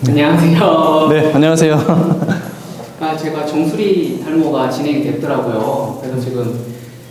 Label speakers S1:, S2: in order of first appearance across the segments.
S1: 안녕하세요.
S2: 네, 안녕하세요.
S1: 제가 정수리 탈모가 진행이 됐더라고요. 그래서 지금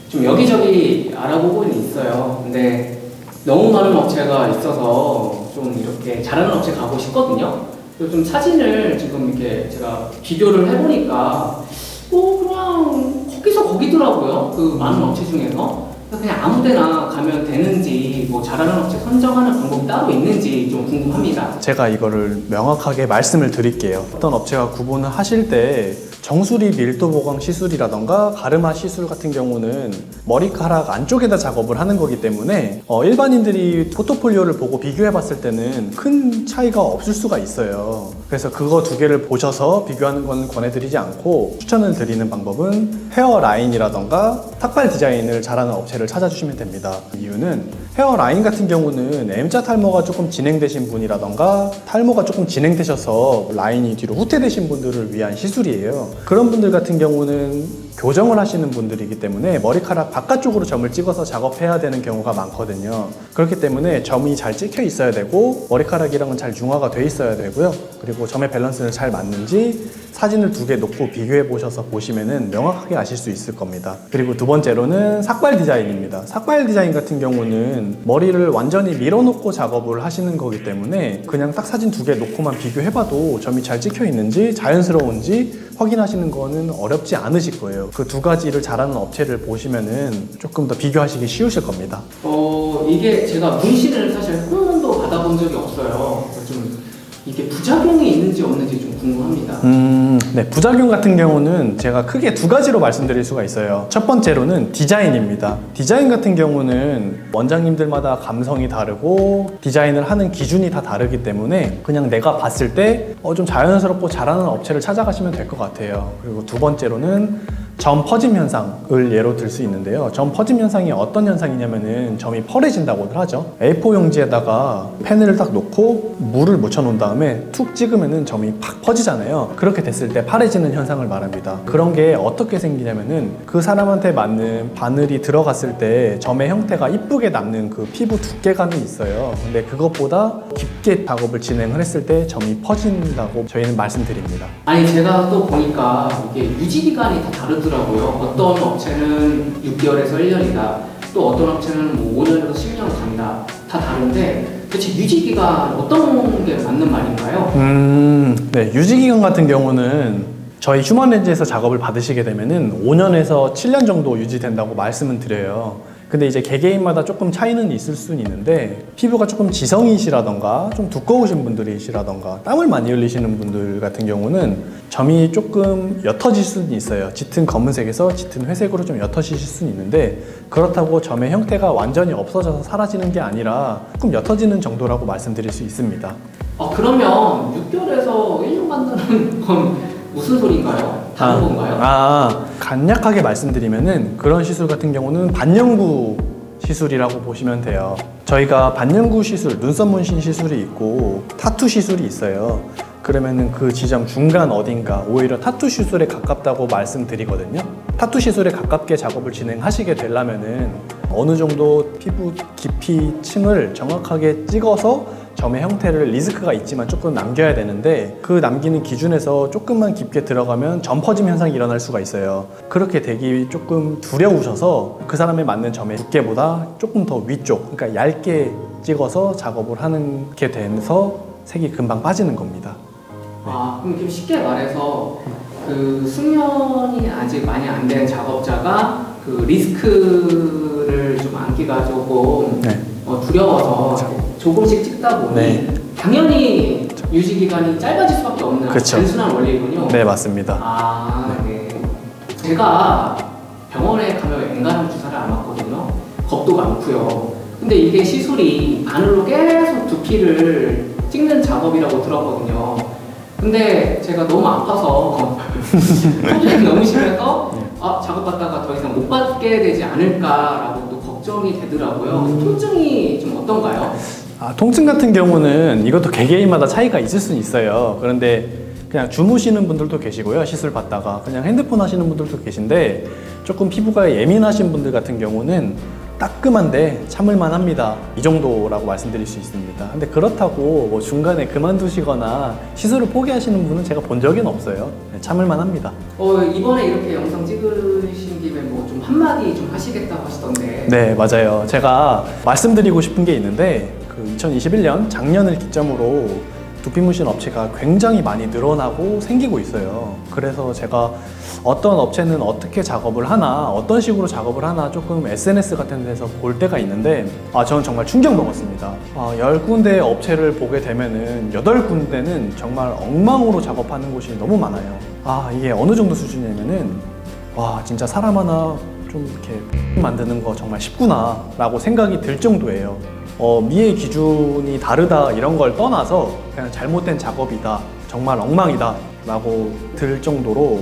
S1: 좀 여기저기 알아보고는 있어요. 근데 너무 많은 업체가 있어서 좀 이렇게 잘하는 업체 가고 싶거든요. 그래서 좀 사진을 지금 이렇게 제가 비교를 해보니까 그냥 거기서 거기더라고요. 그 많은 업체 중에서. 그냥 아무 데나 가면 되는지, 뭐 잘하는 업체 선정하는 방법이 따로 있는지 좀 궁금합니다.
S2: 제가 이거를 명확하게 말씀을 드릴게요. 어떤 업체가 구분을 하실 때 정수리 밀도 보강 시술이라던가 가르마 시술 같은 경우는 머리카락 안쪽에다 작업을 하는 거기 때문에 일반인들이 포트폴리오를 보고 비교해 봤을 때는 큰 차이가 없을 수가 있어요. 그래서 그거 두 개를 보셔서 비교하는 건 권해드리지 않고 추천을 드리는 방법은 헤어라인이라던가 삭발 디자인을 잘하는 업체를 찾아주시면 됩니다. 이유는 헤어라인 같은 경우는 M자 탈모가 조금 진행되신 분이라던가 탈모가 조금 진행되셔서 라인이 뒤로 후퇴되신 분들을 위한 시술이에요. 그런 분들 같은 경우는 교정을 하시는 분들이기 때문에 머리카락 바깥쪽으로 점을 찍어서 작업해야 되는 경우가 많거든요. 그렇기 때문에 점이 잘 찍혀 있어야 되고 머리카락이랑은 잘 융화가 돼 있어야 되고요. 그리고 점의 밸런스는 잘 맞는지 사진을 두 개 놓고 비교해 보셔서 보시면은 명확하게 아실 수 있을 겁니다. 그리고 두 번째로는 삭발 디자인입니다. 삭발 디자인 같은 경우는 머리를 완전히 밀어놓고 작업을 하시는 거기 때문에 그냥 딱 사진 두 개 놓고만 비교해봐도 점이 잘 찍혀 있는지 자연스러운지 확인하시는 거는 어렵지 않으실 거예요. 그 두 가지를 잘하는 업체를 보시면은 조금 더 비교하시기 쉬우실 겁니다.
S1: 이게 제가 문신을 사실 한 번도 받아본 적이 없어요. 그래서 좀 이게 부작용이 있는지 없는지 좀 궁금합니다.
S2: 네, 부작용 같은 경우는 제가 크게 두 가지로 말씀드릴 수가 있어요. 첫 번째로는 디자인입니다. 디자인 같은 경우는 원장님들마다 감성이 다르고 디자인을 하는 기준이 다 다르기 때문에 그냥 내가 봤을 때 좀 자연스럽고 잘하는 업체를 찾아가시면 될 것 같아요. 그리고 두 번째로는 점 퍼짐 현상을 예로 들 수 있는데요. 점 퍼짐 현상이 어떤 현상이냐면은 점이 펄해진다고들 하죠. A4 용지에다가 펜을 딱 놓고 물을 묻혀 놓은 다음에 툭 찍으면은 점이 팍 퍼지잖아요. 그렇게 됐을 때 파래지는 현상을 말합니다. 그런 게 어떻게 생기냐면은 그 사람한테 맞는 바늘이 들어갔을 때 점의 형태가 이쁘게 남는 그 피부 두께감이 있어요. 근데 그것보다 깊게 작업을 진행을 했을 때 점이 퍼진다고 저희는 말씀드립니다.
S1: 아니 제가 또 보니까 이게 유지 기간이 다 다르더라고요. 어떤 업체는 6개월에서 1년이다. 또 어떤 업체는 뭐 5년에서 10년 간다. 다 다른데 대체 유지 기간 어떤 게 맞는 말인가요?
S2: 네, 유지 기간 같은 경우는 저희 휴먼렌즈에서 작업을 받으시게 되면은 5년에서 7년 정도 유지된다고 말씀은 드려요. 근데 이제 개개인마다 조금 차이는 있을 수는 있는데 피부가 조금 지성이시라던가 좀 두꺼우신 분들이시라던가 땀을 많이 흘리시는 분들 같은 경우는 점이 조금 옅어질 수는 있어요. 짙은 검은색에서 짙은 회색으로 좀 옅어지실 수는 있는데 그렇다고 점의 형태가 완전히 없어져서 사라지는 게 아니라 조금 옅어지는 정도라고 말씀드릴 수 있습니다.
S1: 그러면 6개월에서 1년 간다는 건 무슨 소리인가요? 다른 건가요?
S2: 간략하게 말씀드리면은 그런 시술 같은 경우는 반영구 시술이라고 보시면 돼요. 저희가 반영구 시술, 눈썹 문신 시술이 있고 타투 시술이 있어요. 그러면은 그 지점 중간 어딘가 오히려 타투 시술에 가깝다고 말씀드리거든요. 타투 시술에 가깝게 작업을 진행하시게 되려면은 어느 정도 피부 깊이 층을 정확하게 찍어서 점의 형태를 리스크가 있지만 조금 남겨야 되는데 그 남기는 기준에서 조금만 깊게 들어가면 점 퍼짐 현상이 일어날 수가 있어요. 그렇게 되기 조금 두려우셔서 그 사람에 맞는 점의 두께보다 조금 더 위쪽, 그러니까 얇게 찍어서 작업을 하는 게 돼서 색이 금방 빠지는 겁니다.
S1: 그럼 좀 쉽게 말해서 그 숙련이 아직 많이 안 된 작업자가 그 리스크를 좀 안기가 조금 두려워서 조금씩 찍다 보니 당연히 유지 기간이 짧아질 수밖에 없는 단순한 원리군요.
S2: 네, 맞습니다.
S1: 네. 제가 병원에 가면 앵간한 주사를 안 맞거든요. 겁도 많고요. 근데 이게 시술이 바늘로 계속 두피를 찍는 작업이라고 들었거든요. 근데 제가 너무 아파서 통증이 너무 심해서 작업받다가 더 이상 못 받게 되지 않을까라고 또 걱정이 되더라고요. 통증이 좀 어떤가요?
S2: 통증 같은 경우는 이것도 개개인마다 차이가 있을 수는 있어요. 그런데 그냥 주무시는 분들도 계시고요. 시술 받다가 그냥 핸드폰 하시는 분들도 계신데 조금 피부가 예민하신 분들 같은 경우는 따끔한데 참을만 합니다. 이 정도라고 말씀드릴 수 있습니다. 근데 그렇다고 뭐 중간에 그만두시거나 시술을 포기하시는 분은 제가 본 적은 없어요. 네, 참을만 합니다.
S1: 이번에 이렇게 영상 찍으신 김에 뭐 좀 한마디 좀 하시겠다고 하시던데.
S2: 네, 맞아요. 제가 말씀드리고 싶은 게 있는데 그 2021년 작년을 기점으로 두피 문신 업체가 굉장히 많이 늘어나고 생기고 있어요. 그래서 제가 어떤 업체는 어떻게 작업을 하나, 어떤 식으로 작업을 하나 조금 SNS 같은 데서 볼 때가 있는데 저는 정말 충격 먹었습니다. 10군데 업체를 보게 되면은 8군데는 정말 엉망으로 작업하는 곳이 너무 많아요. 이게 어느 정도 수준이냐면은 와, 진짜 사람 하나 좀 이렇게 만드는 거 정말 쉽구나 라고 생각이 들 정도예요. 미의 기준이 다르다 이런 걸 떠나서 그냥 잘못된 작업이다, 정말 엉망이다 라고 들 정도로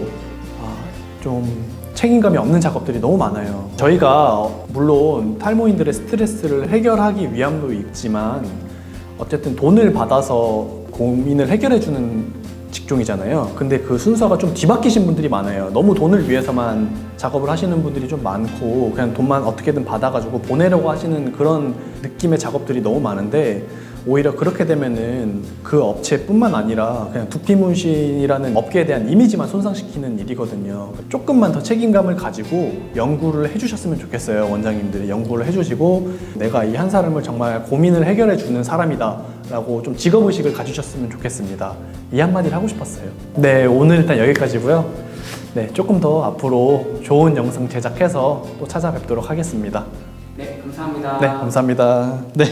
S2: 좀 책임감이 없는 작업들이 너무 많아요. 저희가 물론 탈모인들의 스트레스를 해결하기 위함도 있지만 어쨌든 돈을 받아서 고민을 해결해주는 직종이잖아요. 근데 그 순서가 좀 뒤바뀌신 분들이 많아요. 너무 돈을 위해서만 작업을 하시는 분들이 좀 많고 그냥 돈만 어떻게든 받아가지고 보내려고 하시는 그런 느낌의 작업들이 너무 많은데 오히려 그렇게 되면은 그 업체뿐만 아니라 그냥 두피 문신이라는 업계에 대한 이미지만 손상시키는 일이거든요. 조금만 더 책임감을 가지고 연구를 해주셨으면 좋겠어요. 원장님들이 연구를 해주시고 내가 이 한 사람을 정말 고민을 해결해 주는 사람이다 라고 좀 직업의식을 가지셨으면 좋겠습니다. 이 한마디를 하고 싶었어요. 네, 오늘 일단 여기까지고요. 네, 조금 더 앞으로 좋은 영상 제작해서 또 찾아뵙도록 하겠습니다.
S1: 네, 감사합니다.
S2: 네, 감사합니다. 네.